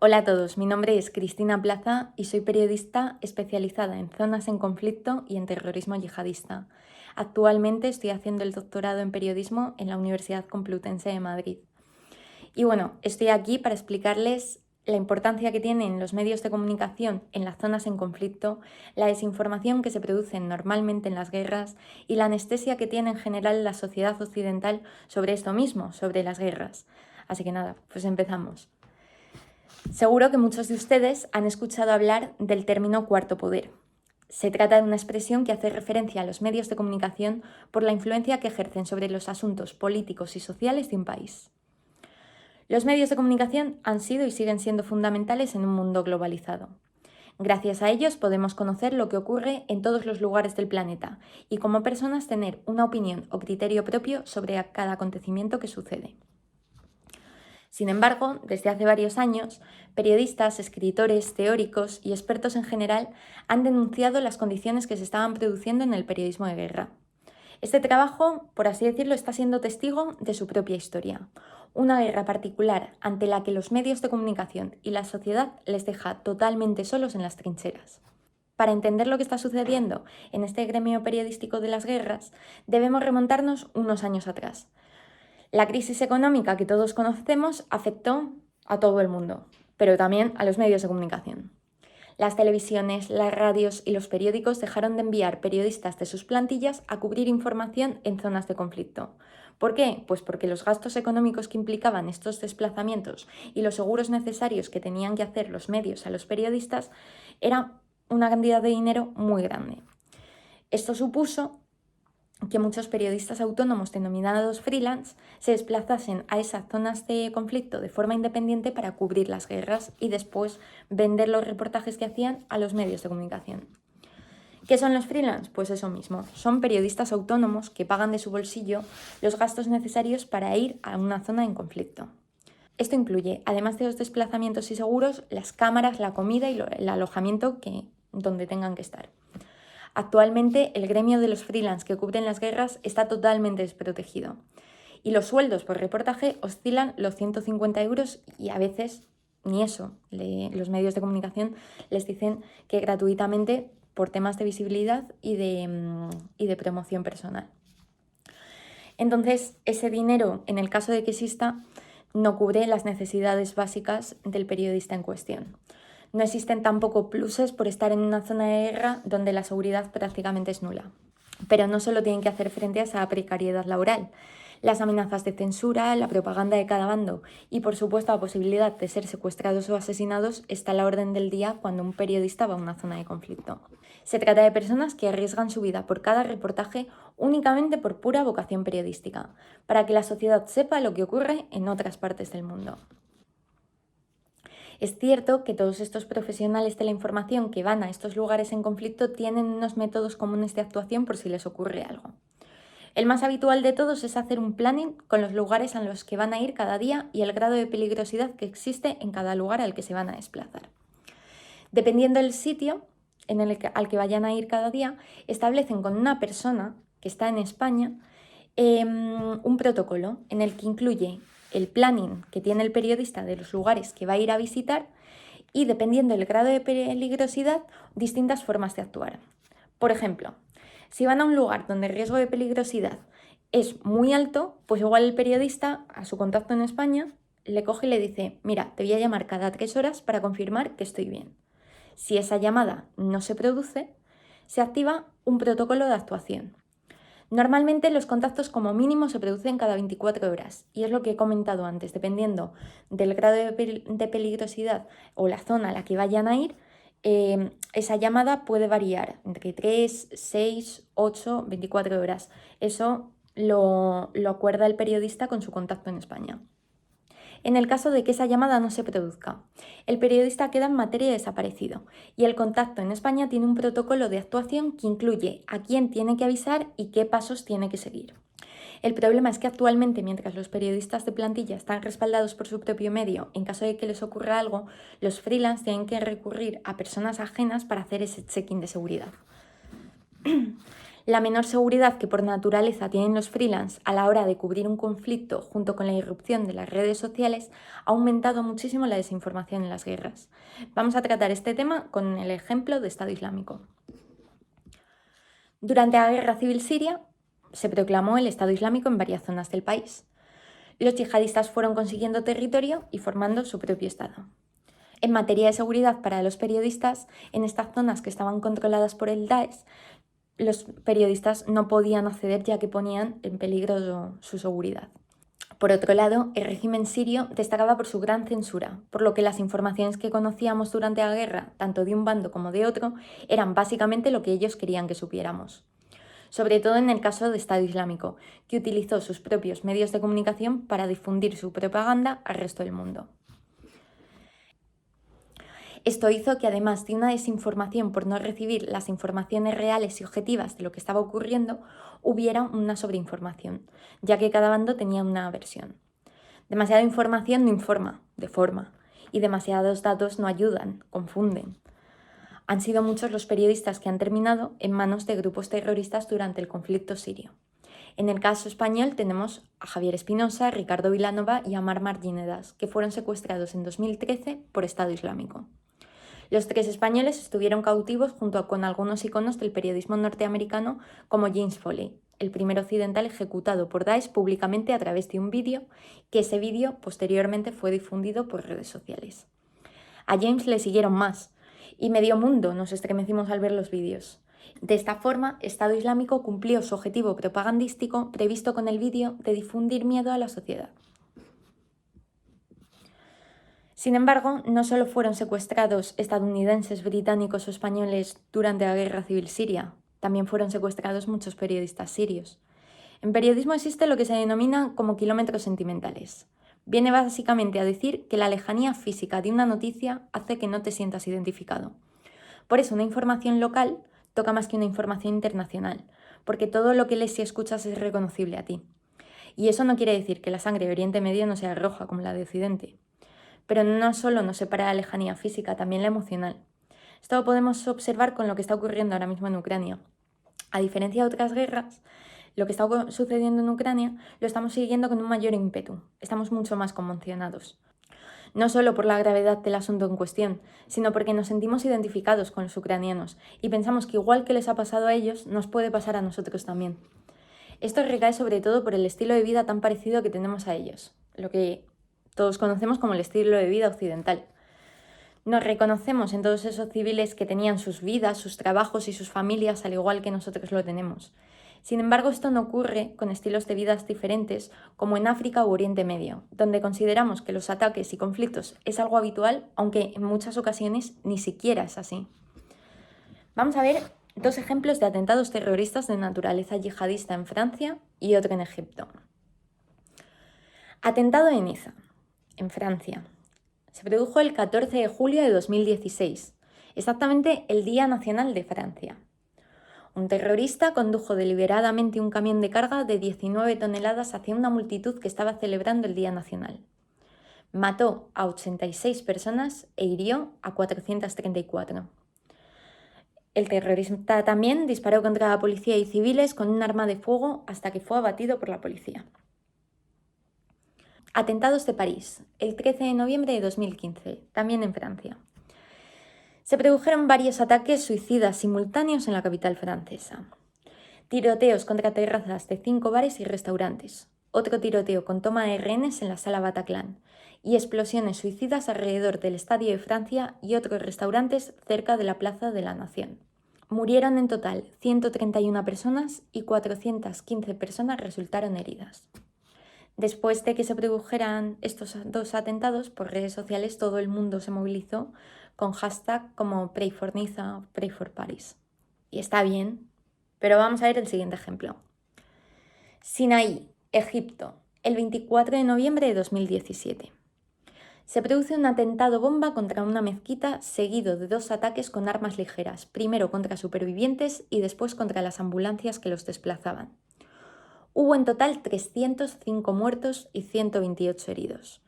Hola a todos, mi nombre es Cristina Plaza y soy periodista especializada en zonas en conflicto y en terrorismo yihadista. Actualmente estoy haciendo el doctorado en periodismo en la Universidad Complutense de Madrid. Y bueno, estoy aquí para explicarles la importancia que tienen los medios de comunicación en las zonas en conflicto, la desinformación que se produce normalmente en las guerras y la anestesia que tiene en general la sociedad occidental sobre esto mismo, sobre las guerras. Así que nada, pues empezamos. Seguro que muchos de ustedes han escuchado hablar del término cuarto poder. Se trata de una expresión que hace referencia a los medios de comunicación por la influencia que ejercen sobre los asuntos políticos y sociales de un país. Los medios de comunicación han sido y siguen siendo fundamentales en un mundo globalizado. Gracias a ellos podemos conocer lo que ocurre en todos los lugares del planeta y como personas tener una opinión o criterio propio sobre cada acontecimiento que sucede. Sin embargo, desde hace varios años, periodistas, escritores, teóricos y expertos en general han denunciado las condiciones que se estaban produciendo en el periodismo de guerra. Este trabajo, por así decirlo, está siendo testigo de su propia historia. Una guerra particular ante la que los medios de comunicación y la sociedad les deja totalmente solos en las trincheras. Para entender lo que está sucediendo en este gremio periodístico de las guerras, debemos remontarnos unos años atrás. La crisis económica que todos conocemos afectó a todo el mundo, pero también a los medios de comunicación. Las televisiones, las radios y los periódicos dejaron de enviar periodistas de sus plantillas a cubrir información en zonas de conflicto. ¿Por qué? Pues porque los gastos económicos que implicaban estos desplazamientos y los seguros necesarios que tenían que hacer los medios a los periodistas era una cantidad de dinero muy grande. Esto supuso que muchos periodistas autónomos denominados freelance se desplazasen a esas zonas de conflicto de forma independiente para cubrir las guerras y después vender los reportajes que hacían a los medios de comunicación. ¿Qué son los freelance? Pues eso mismo, son periodistas autónomos que pagan de su bolsillo los gastos necesarios para ir a una zona en conflicto. Esto incluye, además de los desplazamientos y seguros, las cámaras, la comida y el alojamiento donde tengan que estar. Actualmente, el gremio de los freelance que cubren las guerras está totalmente desprotegido y los sueldos por reportaje oscilan los 150 euros y a veces ni eso. Los medios de comunicación les dicen que gratuitamente por temas de visibilidad y de promoción personal. Entonces, ese dinero, en el caso de que exista, no cubre las necesidades básicas del periodista en cuestión. No existen tampoco pluses por estar en una zona de guerra donde la seguridad prácticamente es nula. Pero no solo tienen que hacer frente a esa precariedad laboral. Las amenazas de censura, la propaganda de cada bando y, por supuesto, la posibilidad de ser secuestrados o asesinados está a la orden del día cuando un periodista va a una zona de conflicto. Se trata de personas que arriesgan su vida por cada reportaje únicamente por pura vocación periodística, para que la sociedad sepa lo que ocurre en otras partes del mundo. Es cierto que todos estos profesionales de la información que van a estos lugares en conflicto tienen unos métodos comunes de actuación por si les ocurre algo. El más habitual de todos es hacer un planning con los lugares a los que van a ir cada día y el grado de peligrosidad que existe en cada lugar al que se van a desplazar. Dependiendo del sitio al que vayan a ir cada día, establecen con una persona que está en España un protocolo en el que incluye el planning que tiene el periodista de los lugares que va a ir a visitar y, dependiendo del grado de peligrosidad, distintas formas de actuar. Por ejemplo, si van a un lugar donde el riesgo de peligrosidad es muy alto, pues igual el periodista, a su contacto en España, le coge y le dice: mira, te voy a llamar cada 3 horas para confirmar que estoy bien. Si esa llamada no se produce, se activa un protocolo de actuación. Normalmente los contactos como mínimo se producen cada 24 horas y es lo que he comentado antes, dependiendo del grado de peligrosidad o la zona a la que vayan a ir, esa llamada puede variar entre 3, 6, 8, 24 horas. Eso lo acuerda el periodista con su contacto en España. En el caso de que esa llamada no se produzca, el periodista queda en materia de desaparecido y el contacto en España tiene un protocolo de actuación que incluye a quién tiene que avisar y qué pasos tiene que seguir. El problema es que actualmente, mientras los periodistas de plantilla están respaldados por su propio medio, en caso de que les ocurra algo, los freelance tienen que recurrir a personas ajenas para hacer ese check-in de seguridad. La menor seguridad que por naturaleza tienen los freelance a la hora de cubrir un conflicto junto con la irrupción de las redes sociales ha aumentado muchísimo la desinformación en las guerras. Vamos a tratar este tema con el ejemplo de Estado Islámico. Durante la Guerra Civil Siria se proclamó el Estado Islámico en varias zonas del país. Los yihadistas fueron consiguiendo territorio y formando su propio Estado. En materia de seguridad para los periodistas, en estas zonas que estaban controladas por el Daesh, los periodistas no podían acceder ya que ponían en peligro su seguridad. Por otro lado, el régimen sirio destacaba por su gran censura, por lo que las informaciones que conocíamos durante la guerra, tanto de un bando como de otro, eran básicamente lo que ellos querían que supiéramos. Sobre todo en el caso de Estado Islámico, que utilizó sus propios medios de comunicación para difundir su propaganda al resto del mundo. Esto hizo que, además de una desinformación por no recibir las informaciones reales y objetivas de lo que estaba ocurriendo, hubiera una sobreinformación, ya que cada bando tenía una versión. Demasiada información no informa, deforma, y demasiados datos no ayudan, confunden. Han sido muchos los periodistas que han terminado en manos de grupos terroristas durante el conflicto sirio. En el caso español tenemos a Javier Espinosa, Ricardo Vilanova y Ammar Marginedas, que fueron secuestrados en 2013 por Estado Islámico. Los tres españoles estuvieron cautivos junto con algunos iconos del periodismo norteamericano como James Foley, el primer occidental ejecutado por Daesh públicamente a través de un vídeo, que ese vídeo posteriormente fue difundido por redes sociales. A James le siguieron más, y medio mundo nos estremecimos al ver los vídeos. De esta forma, Estado Islámico cumplió su objetivo propagandístico previsto con el vídeo de difundir miedo a la sociedad. Sin embargo, no solo fueron secuestrados estadounidenses, británicos o españoles durante la Guerra Civil Siria, también fueron secuestrados muchos periodistas sirios. En periodismo existe lo que se denomina como kilómetros sentimentales. Viene básicamente a decir que la lejanía física de una noticia hace que no te sientas identificado. Por eso una información local toca más que una información internacional, porque todo lo que lees y escuchas es reconocible a ti. Y eso no quiere decir que la sangre de Oriente Medio no sea roja como la de Occidente. Pero no solo nos separa la lejanía física, también la emocional. Esto lo podemos observar con lo que está ocurriendo ahora mismo en Ucrania. A diferencia de otras guerras, lo que está sucediendo en Ucrania lo estamos siguiendo con un mayor ímpetu. Estamos mucho más conmocionados. No solo por la gravedad del asunto en cuestión, sino porque nos sentimos identificados con los ucranianos y pensamos que igual que les ha pasado a ellos, nos puede pasar a nosotros también. Esto recae sobre todo por el estilo de vida tan parecido que tenemos a ellos, lo que todos conocemos como el estilo de vida occidental. Nos reconocemos en todos esos civiles que tenían sus vidas, sus trabajos y sus familias al igual que nosotros lo tenemos. Sin embargo, esto no ocurre con estilos de vidas diferentes como en África u Oriente Medio, donde consideramos que los ataques y conflictos es algo habitual, aunque en muchas ocasiones ni siquiera es así. Vamos a ver dos ejemplos de atentados terroristas de naturaleza yihadista en Francia y otro en Egipto. Atentado en Niza, en Francia. Se produjo el 14 de julio de 2016, exactamente el Día Nacional de Francia. Un terrorista condujo deliberadamente un camión de carga de 19 toneladas hacia una multitud que estaba celebrando el Día Nacional. Mató a 86 personas e hirió a 434. El terrorista también disparó contra la policía y civiles con un arma de fuego hasta que fue abatido por la policía. Atentados de París, el 13 de noviembre de 2015, también en Francia. Se produjeron varios ataques suicidas simultáneos en la capital francesa. Tiroteos contra terrazas de 5 bares y restaurantes. Otro tiroteo con toma de rehenes en la sala Bataclan. Y explosiones suicidas alrededor del Estadio de Francia y otros restaurantes cerca de la Plaza de la Nación. Murieron en total 131 personas y 415 personas resultaron heridas. Después de que se produjeran estos dos atentados, por redes sociales todo el mundo se movilizó con hashtag como Pray for Niza, Pray for Paris. Y está bien, pero vamos a ver el siguiente ejemplo. Sinaí, Egipto, el 24 de noviembre de 2017. Se produce un atentado bomba contra una mezquita seguido de 2 ataques con armas ligeras, primero contra supervivientes y después contra las ambulancias que los desplazaban. Hubo en total 305 muertos y 128 heridos.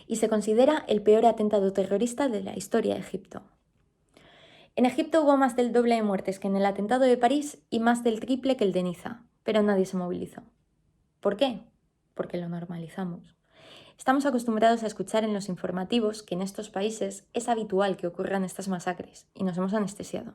Y se considera el peor atentado terrorista de la historia de Egipto. En Egipto hubo más del doble de muertes que en el atentado de París y más del triple que el de Niza, pero nadie se movilizó. ¿Por qué? Porque lo normalizamos. Estamos acostumbrados a escuchar en los informativos que en estos países es habitual que ocurran estas masacres y nos hemos anestesiado.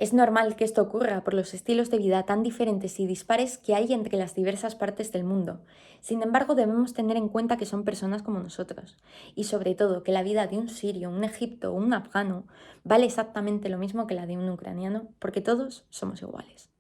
Es normal que esto ocurra por los estilos de vida tan diferentes y dispares que hay entre las diversas partes del mundo. Sin embargo, debemos tener en cuenta que son personas como nosotros y sobre todo que la vida de un sirio, un egipto o un afgano vale exactamente lo mismo que la de un ucraniano porque todos somos iguales.